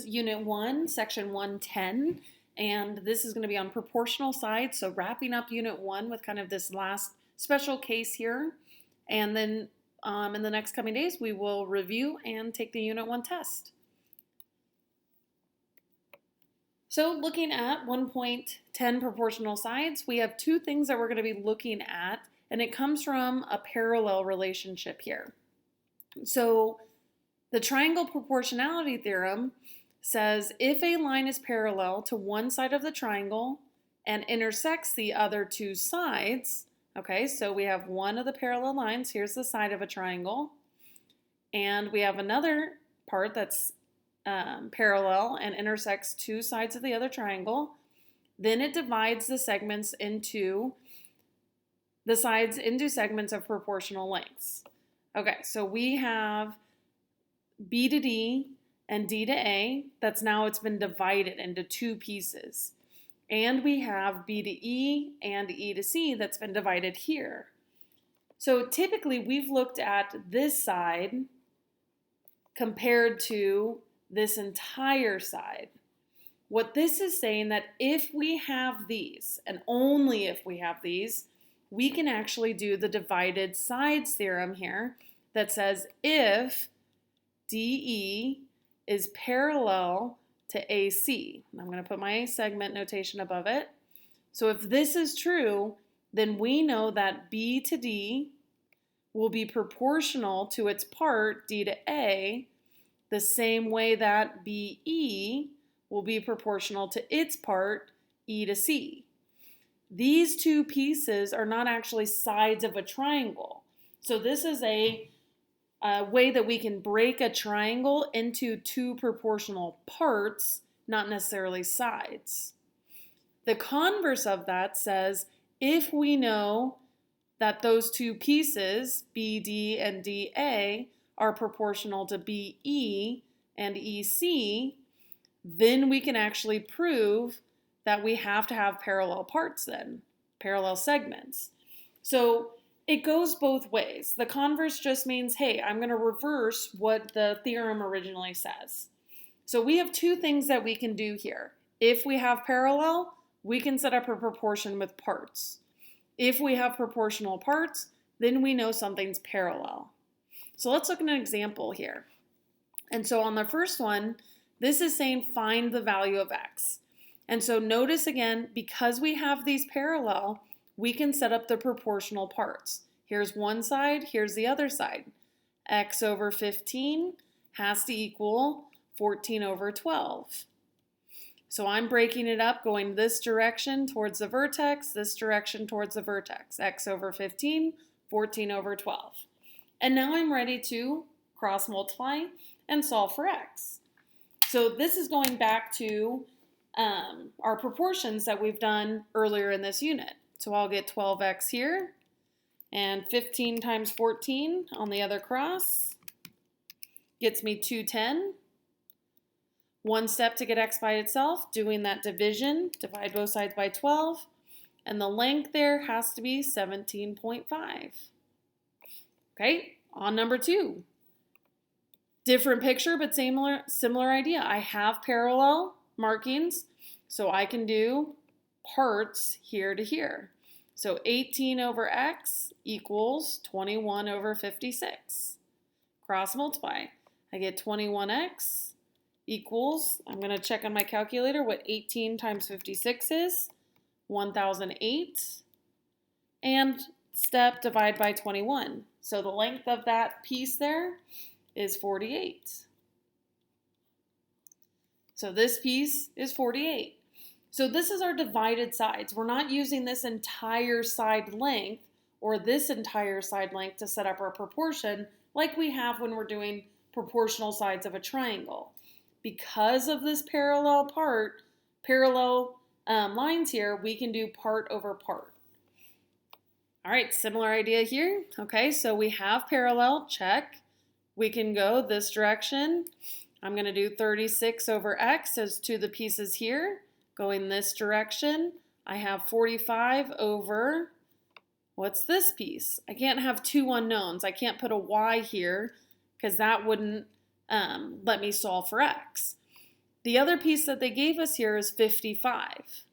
Unit 1, Section 110, and this is going to be on proportional sides, so wrapping up Unit 1 with kind of this last special case here, and then in the next coming days we will review and take the Unit 1 test. So looking at 1.10 proportional sides, we have two things that we're going to be looking at, and it comes from a parallel relationship here. So the triangle proportionality theorem says if a line is parallel to one side of the triangle and intersects the other two sides, okay, so we have one of the parallel lines, here's the side of a triangle, and we have another part that's parallel and intersects two sides of the other triangle, then it divides the segments into the sides into segments of proportional lengths. Okay, so we have B to D and D to A, it's been divided into two pieces. And we have B to E and E to C that's been divided here. So typically we've looked at this side compared to this entire side. What this is saying that if we have these, and only if we have these, we can actually do the divided sides theorem here that says if DE is parallel to AC. I'm going to put my segment notation above it. So if this is true, then we know that B to D will be proportional to its part, D to A, the same way that BE will be proportional to its part, E to C. These two pieces are not actually sides of a triangle. So this is a way that we can break a triangle into two proportional parts, not necessarily sides. The converse of that says if we know that those two pieces, BD and DA, are proportional to BE and EC, then we can actually prove that we have to have parallel parts then, parallel segments. So it goes both ways. The converse just means, hey, I'm going to reverse what the theorem originally says. So we have two things that we can do here. If we have parallel, we can set up a proportion with parts. If we have proportional parts, then we know something's parallel. So let's look at an example here. And so on the first one, this is saying find the value of x. And so notice again, because we have these parallel, we can set up the proportional parts. Here's one side, here's the other side. X over 15 has to equal 14 over 12. So I'm breaking it up, going this direction towards the vertex, this direction towards the vertex. X over 15, 14 over 12. And now I'm ready to cross multiply and solve for x. So this is going back to our proportions that we've done earlier in this unit. So I'll get 12x here, and 15 times 14 on the other cross gets me 210. One step to get x by itself, doing that division, divide both sides by 12, and the length there has to be 17.5. Okay, on number 2. Different picture, but similar idea. I have parallel markings, so I can do parts here to here. So 18 over x equals 21 over 56. Cross multiply. I get 21x equals, I'm going to check on my calculator what 18 times 56 is, 1008. And step divide by 21. So the length of that piece there is 48. So this piece is 48. So this is our divided sides. We're not using this entire side length or this entire side length to set up our proportion like we have when we're doing proportional sides of a triangle. Because of this parallel lines here, we can do part over part. All right, similar idea here. Okay, so we have parallel, check. We can go this direction. I'm going to do 36 over x as to the pieces here. Going this direction, I have 45 over, what's this piece? I can't have two unknowns. I can't put a y here because that wouldn't let me solve for x. The other piece that they gave us here is 55.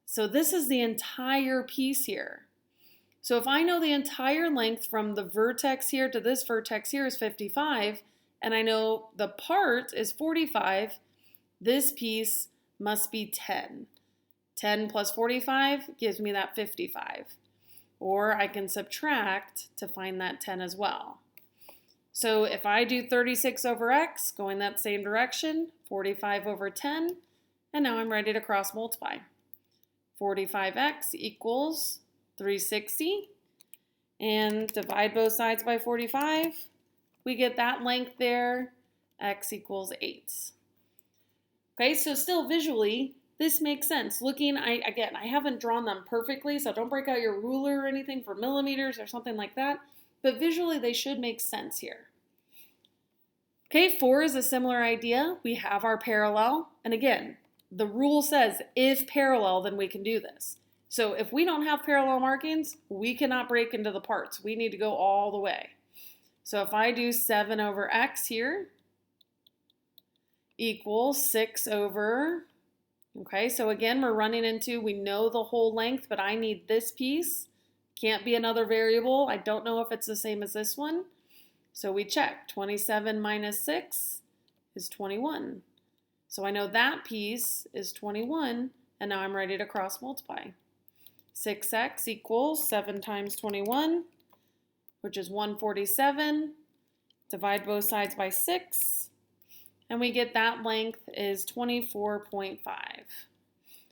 So this is the entire piece here. So if I know the entire length from the vertex here to this vertex here is 55, and I know the part is 45, this piece must be 10. 10 plus 45 gives me that 55. Or I can subtract to find that 10 as well. So if I do 36 over x, going that same direction, 45 over 10, and now I'm ready to cross multiply. 45x equals 360, and divide both sides by 45. We get that length there, x equals 8. Okay, so still visually, this makes sense. Looking, again, I haven't drawn them perfectly, so don't break out your ruler or anything for millimeters or something like that, but visually they should make sense here. Okay, 4 is a similar idea. We have our parallel, and again, the rule says if parallel, then we can do this. So if we don't have parallel markings, we cannot break into the parts. We need to go all the way. So if I do 7 over x here equals 6 over, okay, so again, we're running into, we know the whole length, but I need this piece. Can't be another variable. I don't know if it's the same as this one. So we check. 27 minus 6 is 21. So I know that piece is 21, and now I'm ready to cross multiply. 6x equals 7 times 21, which is 147. Divide both sides by 6, and we get that length is 24.5.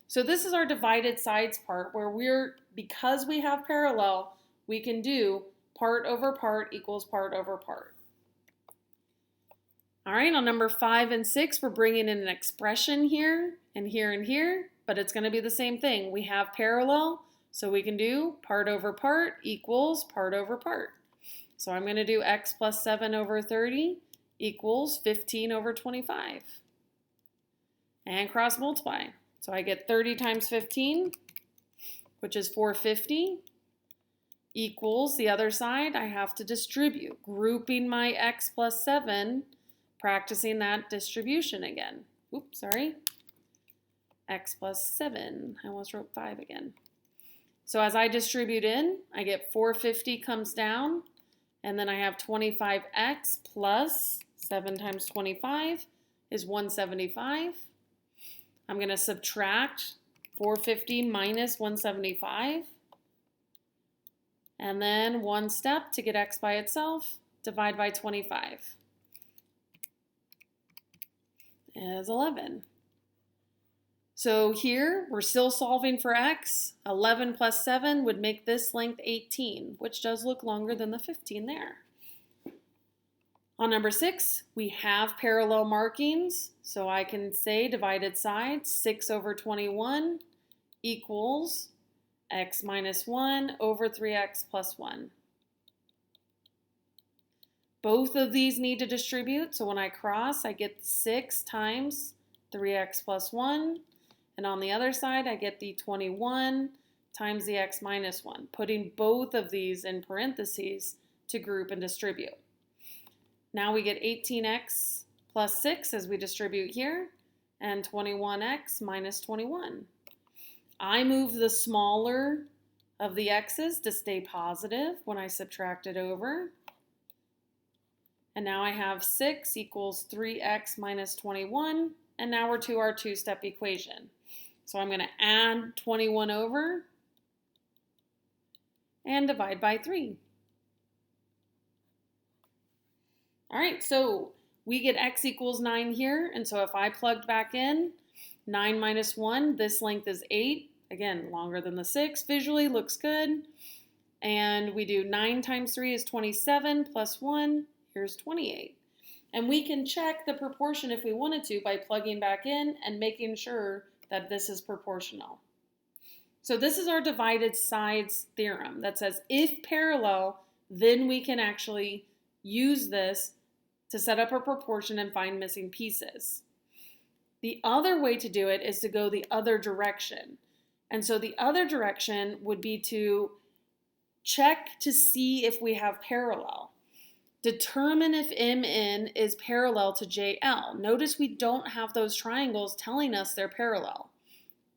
So this is our divided sides part where because we have parallel, we can do part over part equals part over part. All right, on number 5 and 6, we're bringing in an expression here and here and here, but it's going to be the same thing. We have parallel, so we can do part over part equals part over part. So I'm going to do x plus 7 over 30 equals 15 over 25. And cross multiply. So I get 30 times 15, which is 450, equals the other side. I have to distribute, grouping my x plus 7, practicing that distribution again. Oops, sorry. X plus 7. I almost wrote 5 again. So as I distribute in, I get 450 comes down, and then I have 25x plus 7 times 25 is 175. I'm going to subtract 450 minus 175. And then one step to get x by itself, divide by 25. Is 11. So here, we're still solving for x. 11 plus 7 would make this length 18, which does look longer than the 15 there. On number 6, we have parallel markings, so I can say divided sides, 6 over 21 equals x minus 1 over 3x plus 1. Both of these need to distribute, so when I cross, I get 6 times 3x plus 1, and on the other side, I get the 21 times the x minus 1, putting both of these in parentheses to group and distribute. Now we get 18x plus 6 as we distribute here, and 21x minus 21. I move the smaller of the x's to stay positive when I subtract it over. And now I have 6 equals 3x minus 21, and now we're to our two-step equation. So I'm going to add 21 over and divide by 3. All right, so we get x equals 9 here, and so if I plugged back in 9 minus 1, this length is 8. Again, longer than the 6. Visually looks good. And we do 9 times 3 is 27 plus 1. Here's 28. And we can check the proportion if we wanted to by plugging back in and making sure that this is proportional. So this is our divided sides theorem that says if parallel, then we can actually use this to set up a proportion and find missing pieces. The other way to do it is to go the other direction. And so the other direction would be to check to see if we have parallel. Determine if MN is parallel to JL. Notice we don't have those triangles telling us they're parallel,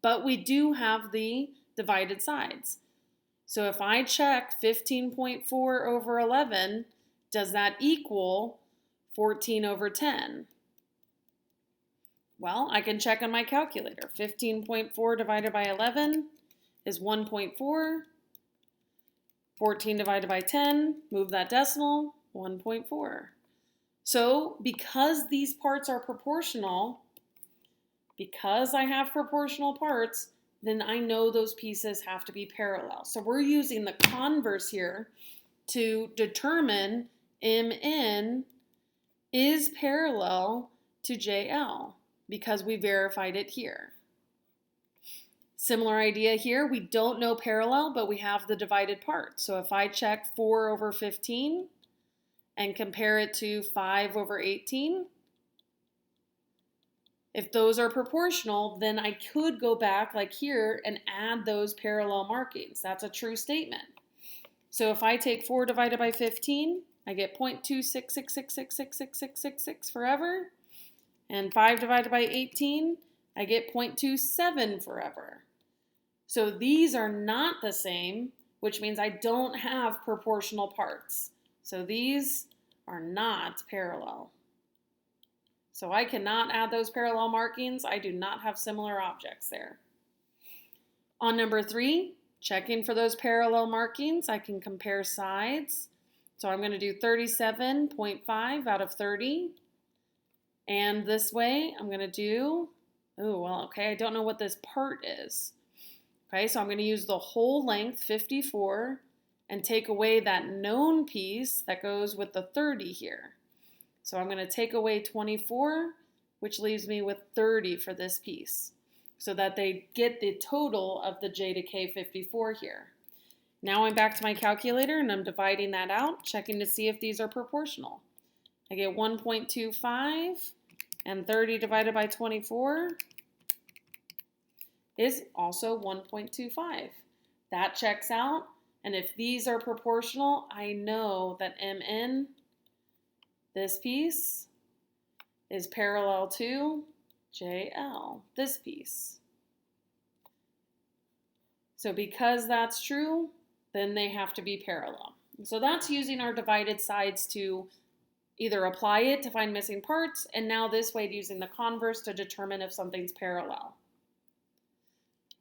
but we do have the divided sides. So if I check 15.4 over 11, does that equal 14 over 10? Well, I can check on my calculator. 15.4 divided by 11 is 1.4. 14 divided by 10, move that decimal, 1.4. So because these parts are proportional, because I have proportional parts, then I know those pieces have to be parallel. So we're using the converse here to determine MN is parallel to JL because we verified it here. Similar idea here, we don't know parallel, but we have the divided part. So if I check 4 over 15 and compare it to 5 over 18, if those are proportional, then I could go back like here and add those parallel markings. That's a true statement. So if I take 4 divided by 15, I get 0.266666666 forever. And 5 divided by 18, I get 0.27 forever. So these are not the same, which means I don't have proportional parts. So these are not parallel. So I cannot add those parallel markings. I do not have similar objects there. On number 3, checking for those parallel markings, I can compare sides. So I'm going to do 37.5 out of 30. And this way, I'm going to do, I don't know what this part is. Okay, so I'm going to use the whole length, 54, and take away that known piece that goes with the 30 here. So I'm going to take away 24, which leaves me with 30 for this piece, so that they get the total of the J to K 54 here. Now I'm back to my calculator and I'm dividing that out, checking to see if these are proportional. I get 1.25, and 30 divided by 24 is also 1.25. That checks out, and if these are proportional, I know that MN, this piece, is parallel to JL, this piece. So because that's true, then they have to be parallel. So that's using our divided sides to either apply it to find missing parts, and now this way using the converse to determine if something's parallel.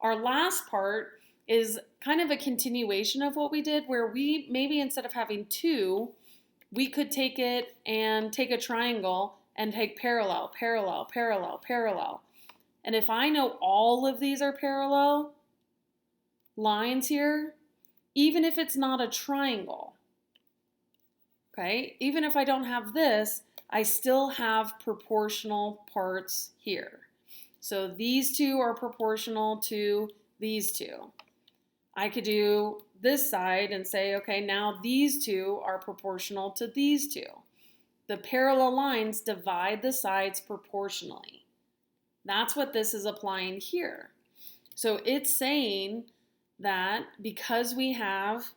Our last part is kind of a continuation of what we did, where we maybe instead of having 2, we could take it and take a triangle and take parallel, parallel, parallel, parallel. And if I know all of these are parallel lines here, even if it's not a triangle, okay, even if I don't have this, I still have proportional parts here. So these 2 are proportional to these 2. I could do this side and say, okay, now these 2 are proportional to these 2. The parallel lines divide the sides proportionally. That's what this is applying here. So it's saying that because we have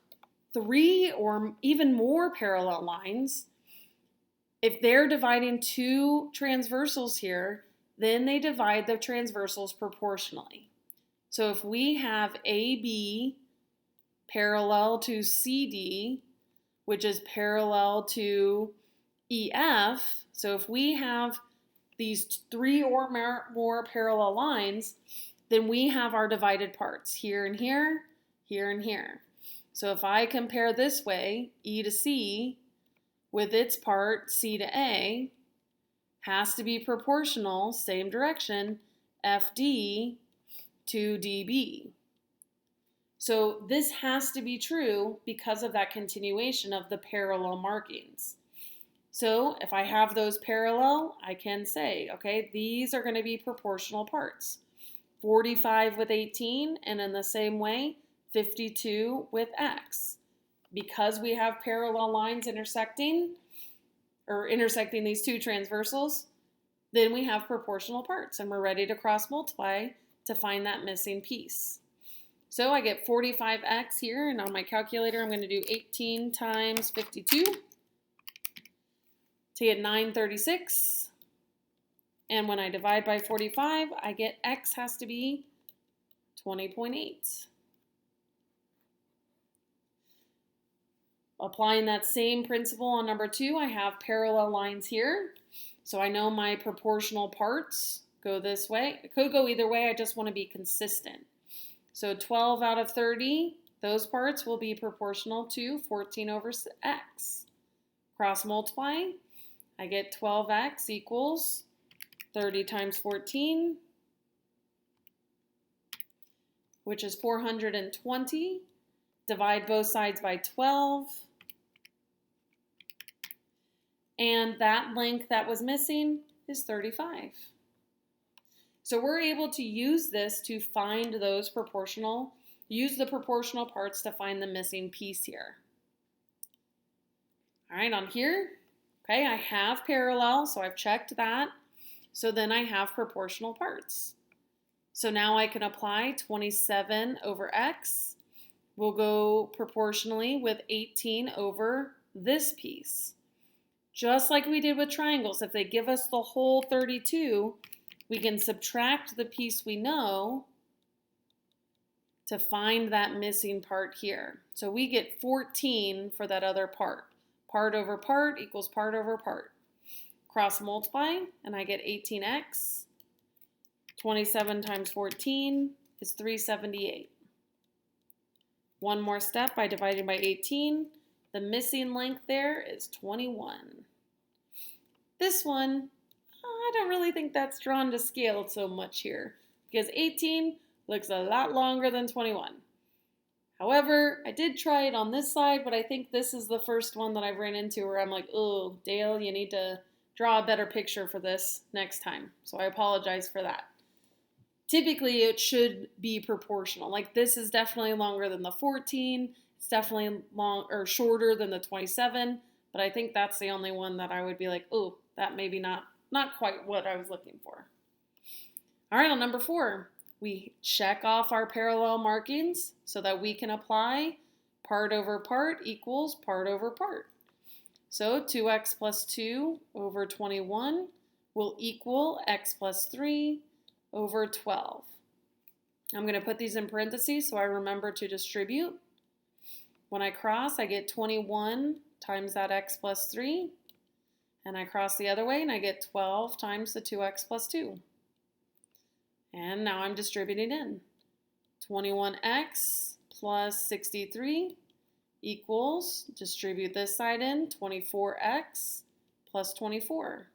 3 or even more parallel lines, if they're dividing 2 transversals here, then they divide the transversals proportionally. So if we have AB parallel to CD, which is parallel to EF, so if we have these 3 or more parallel lines, then we have our divided parts here and here, here and here. So if I compare this way, E to C, with its part C to A, has to be proportional, same direction, FD to DB. So this has to be true because of that continuation of the parallel markings. So if I have those parallel, I can say, okay, these are going to be proportional parts. 45 with 18, and in the same way, 52 with X. Because we have parallel lines intersecting these 2 transversals, then we have proportional parts, and we're ready to cross multiply to find that missing piece. So I get 45x here, and on my calculator I'm going to do 18 times 52. to get 9/36. And when I divide by 45, I get x has to be 20.8. Applying that same principle on number 2, I have parallel lines here. So I know my proportional parts go this way. It could go either way, I just want to be consistent. So 12 out of 30, those parts will be proportional to 14 over x. Cross multiply, I get 12x equals 30 times 14, which is 420. Divide both sides by 12. And that length that was missing is 35. So we're able to use this to find those use the proportional parts to find the missing piece here. All right, on here, okay, I have parallel, so I've checked that. So then I have proportional parts. So now I can apply 27 over x. We'll go proportionally with 18 over this piece. Just like we did with triangles, if they give us the whole 32, we can subtract the piece we know to find that missing part here. So we get 14 for that other part. Part over part equals part over part. Cross multiply, and I get 18x. 27 times 14 is 378. One more step by dividing by 18. The missing length there is 21. This one, I don't really think that's drawn to scale so much here because 18 looks a lot longer than 21. However, I did try it on this side, but I think this is the first one that I've ran into where I'm like, oh, Dale, you need to draw a better picture for this next time. So I apologize for that. Typically, it should be proportional. Like this is definitely longer than the 14. It's definitely shorter than the 27. But I think that's the only one that I would be like, oh, that maybe not quite what I was looking for. All right, on number 4, we check off our parallel markings so that we can apply part over part equals part over part. So 2x plus 2 over 21 will equal x plus 3 over 12. I'm going to put these in parentheses so I remember to distribute. When I cross, I get 21 times that x plus 3. And I cross the other way and I get 12 times the 2x plus 2. And now I'm distributing in. 21x plus 63 equals, distribute this side in, 24x plus 24.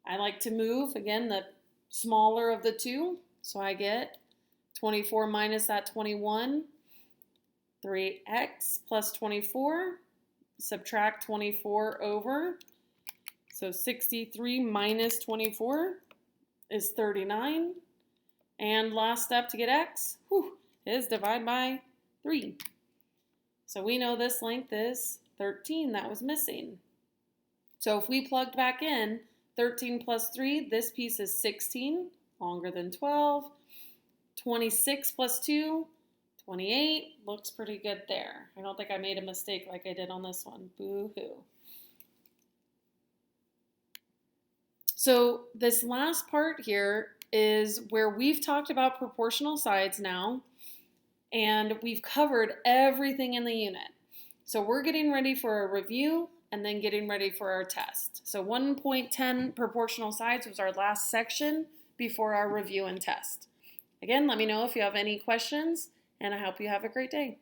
I like to move, again, the smaller of the two, so I get 24 minus that 21, 3x plus 24, subtract 24 over, so 63 minus 24 is 39, and last step to get x is divide by 3. So we know this length is 13, that was missing. So if we plugged back in 13 plus 3, this piece is 16, longer than 12. 26 plus 2, 28, looks pretty good there. I don't think I made a mistake like I did on this one. Boo-hoo. So this last part here is where we've talked about proportional sides now, and we've covered everything in the unit. So we're getting ready for a review and then getting ready for our test. So 1.10 proportional sides was our last section before our review and test. Again, let me know if you have any questions, and I hope you have a great day.